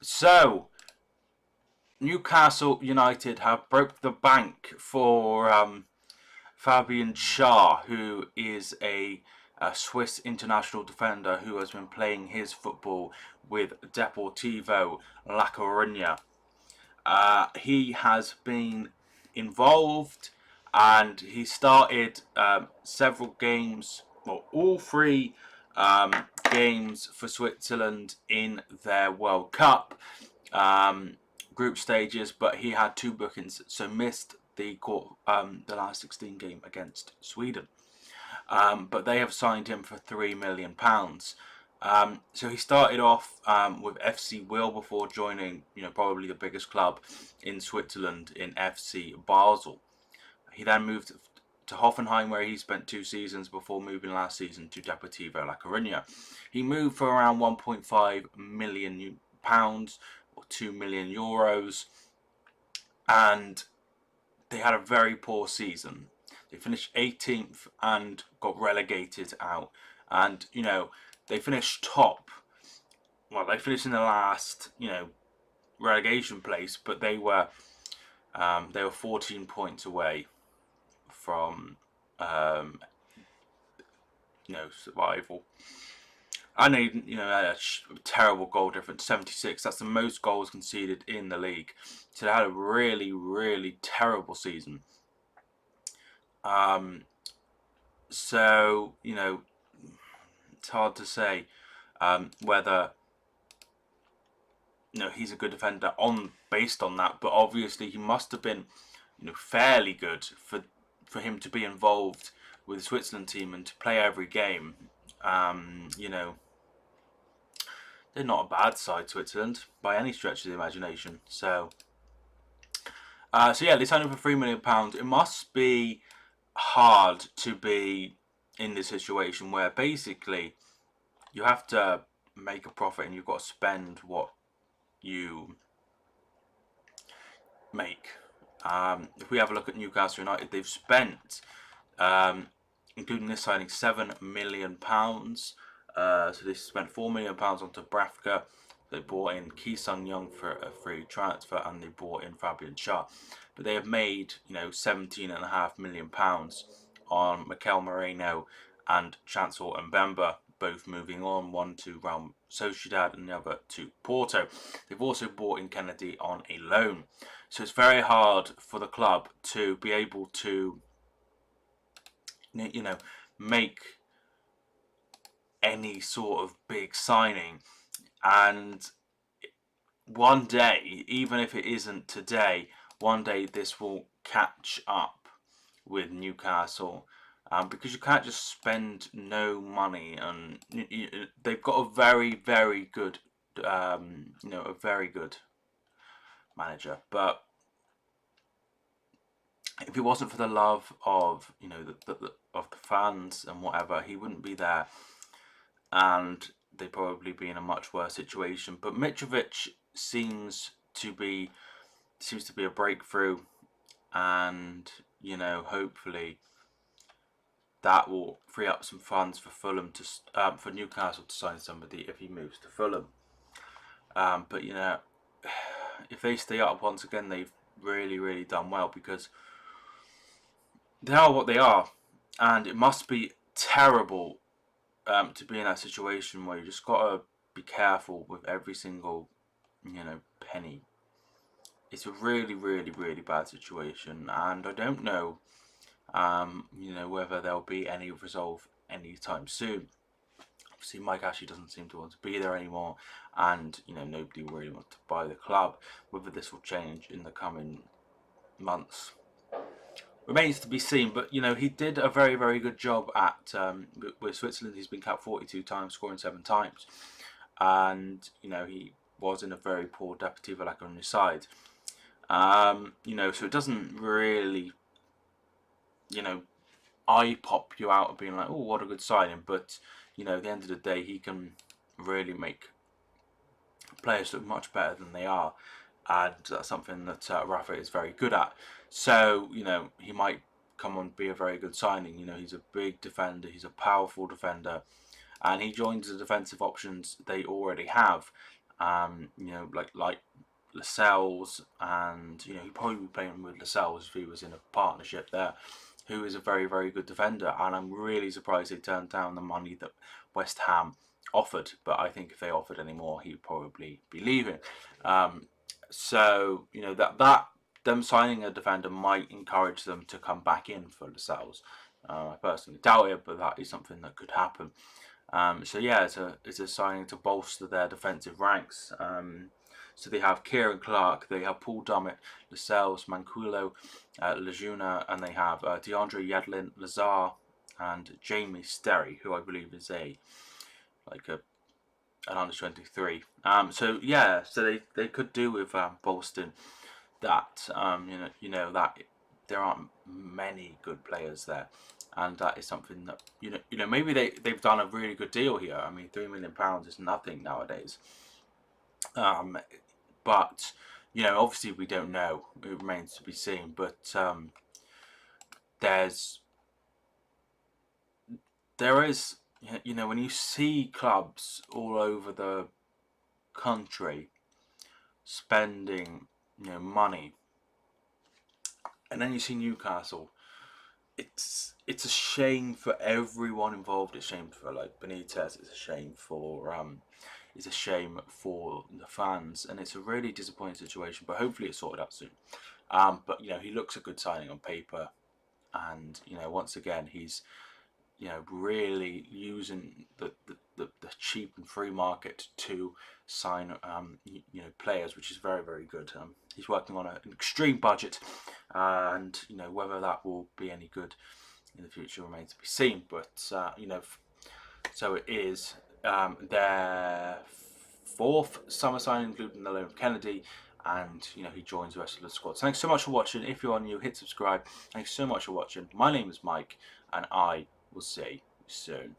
So, Newcastle United have broke the bank for Fabian Schär, who is a Swiss international defender who has been playing his football with Deportivo La Coruña. He has been involved and he started several games, well, all three games for Switzerland in their World Cup group stages, but he had two bookings, so missed the last 16 game against Sweden. But they have signed him for £3 million. So he started off with FC Will before joining, probably the biggest club in Switzerland in FC Basel. He then moved to Hoffenheim, where he spent 2 seasons before moving last season to Deportivo La Coruña. He moved for around £1.5 million or €2 million, and they had a very poor season. They finished 18th and got relegated out. And, they finished top. Well, they finished in the last, relegation place, but they were 14 points away from, survival. And they, had a terrible goal difference, 76. That's the most goals conceded in the league. So they had a really, really terrible season. So, it's hard to say whether he's a good defender based on that, but obviously he must have been fairly good for him to be involved with the Switzerland team and to play every game. They're not a bad side, Switzerland, by any stretch of the imagination. So yeah, they signed him for £3 million. It must be hard to be in this situation where basically you have to make a profit and you've got to spend what you make. If we have a look at Newcastle United, they've spent, including this signing, £7 million. So they spent £4 million on Dubravka. They bought in Ki Sung Young for a free transfer, and they bought in Fabian Schär. But they have made, £17.5 million on Mikel Moreno and Chancel Mbemba, both moving on, one to Real Sociedad and the other to Porto. They've also bought in Kennedy on a loan. So it's very hard for the club to be able to, make any sort of big signing. And one day, even if it isn't today, one day this will catch up with Newcastle, because you can't just spend no money. And they've got a very, very good, a very good manager. But if it wasn't for the love of, of the fans and whatever, he wouldn't be there, and they'd probably be in a much worse situation. But Mitrovic seems to be a breakthrough, and hopefully that will free up some funds for Fulham for Newcastle to sign somebody if he moves to Fulham. But if they stay up once again, they've really, really done well, because they are what they are, and it must be terrible to be in that situation where you just gotta be careful with every single penny. It's a really, really, really bad situation, and I don't know whether there'll be any resolve anytime soon. Obviously, Mike Ashley doesn't seem to want to be there anymore, and nobody really wants to buy the club. Whether this will change in the coming months remains to be seen. But he did a very, very good job at with Switzerland. He's been capped 42 times, scoring 7 times, and he was in a very poor Deportivo La Coruña side. So it doesn't really eye pop you out of being like, oh, what a good signing. But at the end of the day, he can really make players look much better than they are, and that's something that Rafa is very good at. So he might come on be a very good signing. He's a big defender, he's a powerful defender, and he joins the defensive options they already have. You know, like Lascelles, and you know, he'd probably be playing with Lascelles if he was in a partnership there, who is a very, very good defender. And I'm really surprised they turned down the money that West Ham offered. But I think if they offered any more, he'd probably be leaving. So you know, that them signing a defender might encourage them to come back in for Lascelles. I personally doubt it, but that is something that could happen. So yeah, it's a signing to bolster their defensive ranks. So they have Kieran Clark, they have Paul Dummett, Lascelles, Manquillo, Lajuna, and they have DeAndre Yedlin, Lazar, and Jamie Sterry, who I believe is an under 23. So yeah, so they could do with bolstering that. You know that there aren't many good players there, and that is something that you know maybe they've done a really good deal here. I mean, £3 million is nothing nowadays. But you know, obviously we don't know. It remains to be seen. But there is, you know, when you see clubs all over the country spending, you know, money, and then you see Newcastle, it's a shame for everyone involved. It's a shame for like Benitez. It's a shame for the fans, and it's a really disappointing situation. But hopefully it's sorted out soon. But you know, he looks a good signing on paper, and you know, once again, he's really using the cheap and free market to sign players, which is very, very good. He's working on an extreme budget, and you know, whether that will be any good in the future remains to be seen. But you know, so it is their fourth summer signing, including the loan of Kennedy, and you know, he joins the rest of the squad. So thanks so much for watching. If you're new, hit subscribe. Thanks so much for watching. My name is Mike, and I will see you soon.